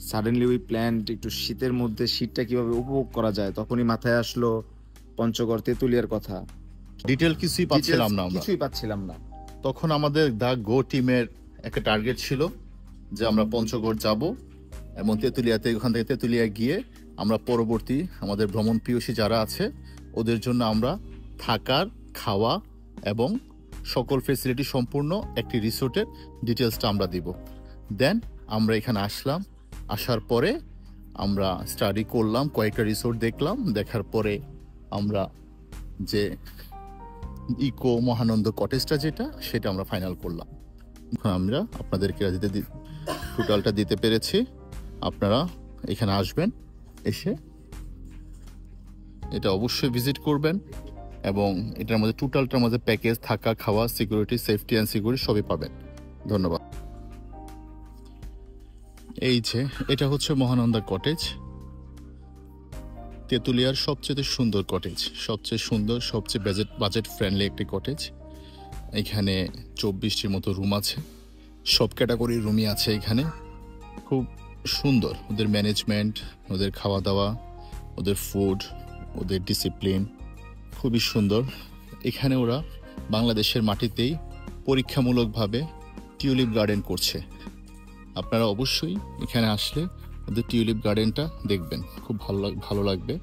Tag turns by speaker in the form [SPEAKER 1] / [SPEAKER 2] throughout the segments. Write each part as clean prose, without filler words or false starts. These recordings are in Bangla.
[SPEAKER 1] সাডেনলি উই প্ল্যান্ড একটু শীতের মধ্যে শীতটা কিভাবে উপভোগ করা যায়, তখনই মাথায় আসলো পঞ্চগড় তেঁতুলিয়ার কথা।
[SPEAKER 2] ডিটেল কিছুই পাচ্ছিলাম না আমরা,
[SPEAKER 1] কিছুই পাচ্ছিলাম না।
[SPEAKER 2] তখন আমাদের দা গো টিমের একটা টার্গেট ছিল যে আমরা পঞ্চগড় যাব এবং তেঁতুলিয়াতে, ওখান থেকে তেঁতুলিয়া গিয়ে আমরা পরবর্তী আমাদের ভ্রমণ প্রিয়সী যারা আছে ওদের জন্য আমরা থাকার, খাওয়া এবং সকল ফেসিলিটি সম্পূর্ণ একটি রিসোর্টের ডিটেলসটা আমরা দিব। দেন আমরা এখানে আসলাম, আসার পরে আমরা স্টাডি করলাম, কয়েকটা রিসোর্ট দেখলাম, দেখার পরে আমরা যে ইকো মহানন্দ কটেজটা যেটা সেটা আমরা ফাইনাল করলাম। এখন আমরা আপনাদেরকে টোটালটা দিতে পেরেছি। আপনারা এখানে আসবেন, এসে এটা অবশ্যই ভিজিট করবেন এবং এটার মধ্যে টোটালটার মধ্যে প্যাকেজ, থাকা, খাওয়া, সিকিউরিটি, সেফটি অ্যান্ড সিকিউরিটি সবই পাবেন। ধন্যবাদ। এই যে এটা হচ্ছে মহানন্দা কটেজ, তেঁতুলিয়ার সবচেয়ে সুন্দর কটেজ, সবচেয়ে সুন্দর, সবচেয়ে বাজেট ফ্রেন্ডলি একটি কটেজ। এখানে 24টির মতো রুম আছে, সব ক্যাটাগরির রুমই আছে এখানে। খুব সুন্দর ওদের ম্যানেজমেন্ট, ওদের খাওয়া দাওয়া, ওদের ফুড, ওদের ডিসিপ্লিন খুবই সুন্দর। এখানে ওরা বাংলাদেশের মাটিতেই পরীক্ষামূলকভাবে টিউলিপ গার্ডেন করছে। আপনারা অবশ্যই এখানে আসলে ওদের টিউলিপ গার্ডেনটা দেখবেন, খুব ভালো লাগবে।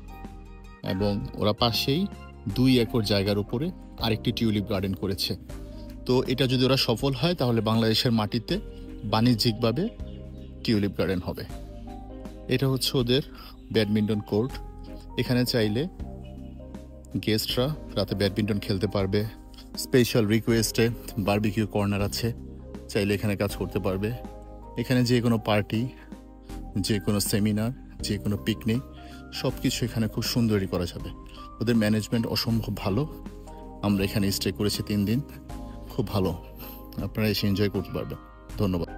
[SPEAKER 2] এবং ওরা পাশেই 2 একর জায়গার উপরে আরেকটি টিউলিপ গার্ডেন করেছে। তো এটা যদি ওরা সফল হয় তাহলে বাংলাদেশের মাটিতে বাণিজ্যিকভাবে টিউলিপ গার্ডেন হবে। এটা হচ্ছে ওদের ব্যাডমিন্টন কোর্ট। এখানে চাইলে গেস্টরা রাতে ব্যাডমিন্টন খেলতে পারবে। স্পেশাল রিকোয়েস্টে বারবিকিউ কর্নার আছে, চাইলে এখানে কাজ করতে পারবে। এখানে যে কোনো পার্টি, যে কোনো সেমিনার, যে কোনো পিকনিক সব কিছু এখানে খুব সুন্দরই করা যাবে। ওদের ম্যানেজমেন্ট অসম্ভব ভালো। আমরা এখানে স্টে করেছি 3 দিন, খুব ভালো, আপনারা এসে এনজয় করতে পারবেন। ধন্যবাদ।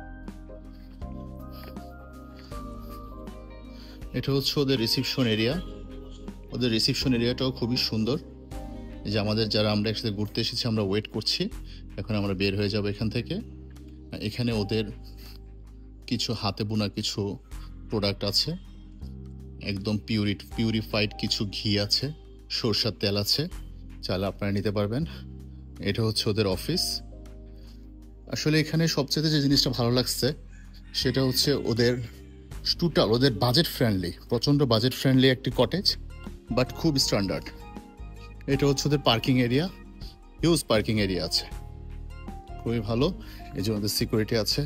[SPEAKER 2] এটা হচ্ছে ওদের রিসিপশন এরিয়া। ওদের রিসিপশন এরিয়াটাও খুবই সুন্দর। এই যে আমাদের যারা আমরা একসাথে ঘুরতে এসেছি আমরা ওয়েট করছি, এখন আমরা বের হয়ে যাব এখান থেকে। এখানে ওদের কিছু হাতে বোনা কিছু প্রোডাক্ট আছে, একদম পিউরিফাইড কিছু ঘি আছে, সরষের তেল আছে, চাইলে আপনারা নিতে পারবেন। এটা হচ্ছে ওদের অফিস। আসলে এখানে সবচেয়ে যে জিনিসটা ভালো লাগছে সেটা হচ্ছে ওদের বাজেট ফ্রেন্ডলি, প্রচণ্ড বাজেট ফ্রেন্ডলি একটি কটেজ, বাট খুব স্ট্যান্ডার্ড। এটা হচ্ছে ওদের parking area, huge parking area আছে, খুবই ভালো। এই যে ওদের সিকিউরিটি আছে,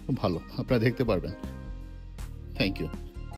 [SPEAKER 2] খুব ভালো, আপনারা দেখতে পারবেন। Thank you.